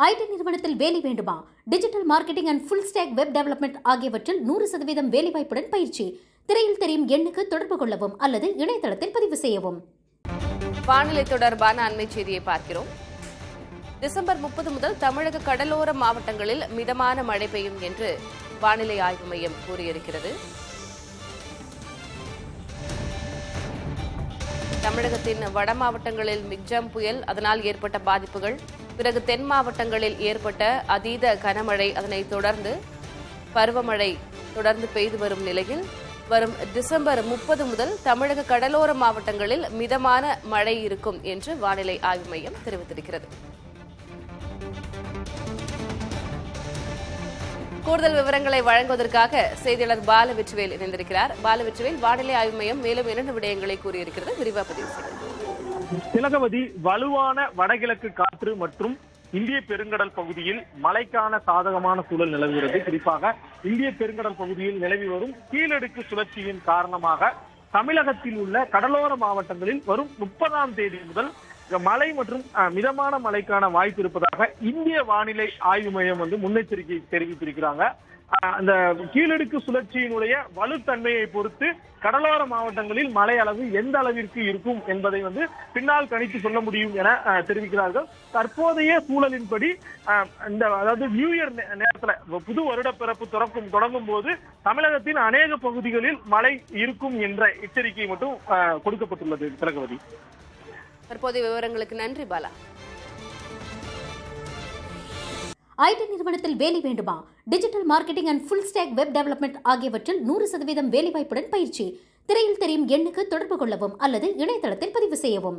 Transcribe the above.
ID நிறுவனத்தில் வேலை வேண்டுமா? Digital marketing and full stack web development ஆகியவற்றில் 100% வேலைவாய்ப்புடன் பயிற்சி. திரையில் தெரியும் எண்ணுக்கு தொடர்பு கொள்ளவும் அல்லது இணையதளத்தில் பதிவு செய்யவும். வானிலை தொடர்பான அண்மை செய்தியை பார்க்கிறோம். டிசம்பர் 30 முதல் தமிழக கடலோர மாவட்டங்களில் மிதமான மழை பெய்யும் என்று வானிலை ஆய்வு மையம் கூறியிருக்கிறது. தமிழகத்தின் வட மாவட்டங்களில் மிக்ஜாம் புயல், அதனால் ஏற்பட்ட பாதிப்புகள், பிறகு தென் மாவட்டங்களில் ஏற்பட்ட அதீத கனமழை, அதனைத் தொடர்ந்து பருவமழை தொடர்ந்து பெய்து வரும் நிலையில் வரும் டிசம்பர் 30 முதல் தமிழக கடலோர மாவட்டங்களில் மிதமான மழை இருக்கும் என்று வானிலை ஆய்வு மையம் தெரிவித்திருக்கிறது. கூடுதல் விவரங்களை வழங்குவதற்காக செய்தியாளர் பாலவெற்றிவேல் இணைந்திருக்கிறார். பாலவெற்றிவேல், வானிலை ஆய்வு மையம் மேலும் 2 விடயங்களை கூறியிருக்கிறது, விரிவாக பதிவு செய்யும். திலகவதி, வலுவான வடகிழக்கு காற்று மற்றும் இந்திய பெருங்கடல் பகுதியில் மழைக்கான சாதகமான சூழல் நிலவுகிறது. குறிப்பாக இந்திய பெருங்கடல் பகுதியில் நிலவி வரும் கீழடுக்கு சுழற்சியின் காரணமாக தமிழகத்தில் உள்ள கடலோர மாவட்டங்களில் வரும் 30ஆம் தேதி முதல் மழை மற்றும் மிதமான மழைக்கான வாய்ப்பு இருப்பதாக இந்திய வானிலை ஆய்வு மையம் முன்னெச்சரிக்கை தெரிவித்திருக்கிறாங்க. அந்த கீழடுக்கு சுழற்சியினுடைய வலுத்தன்மையை பொறுத்து கடலோர மாவட்டங்களில் மழை அளவு எந்த அளவிற்கு இருக்கும் என்பதை பின்னால் கணித்து சொல்ல முடியும் என தெரிவிக்கிறார்கள். தற்போதைய சூழலின்படி அதாவது நியூ இயர் நேரத்துல புது வருட பிறப்பு தொடங்கும் போது தமிழகத்தின் அநேக பகுதிகளில் மழை இருக்கும் என்ற எச்சரிக்கை மட்டும் கொடுக்கப்பட்டுள்ளது. திலகவதி, தற்போதைய விவரங்களுக்கு நன்றி பாலா. ஐடி நிறுவனத்தில் வேலை வேண்டுமா? Digital marketing and full stack web development ஆகியவற்றில் 100% வேலைவாய்ப்புடன் பயிற்சி. திரையில் தெரியும் எண்ணுக்கு தொடர்பு கொள்ளவும் அல்லது இணையதளத்தில் பதிவு செய்யவும்.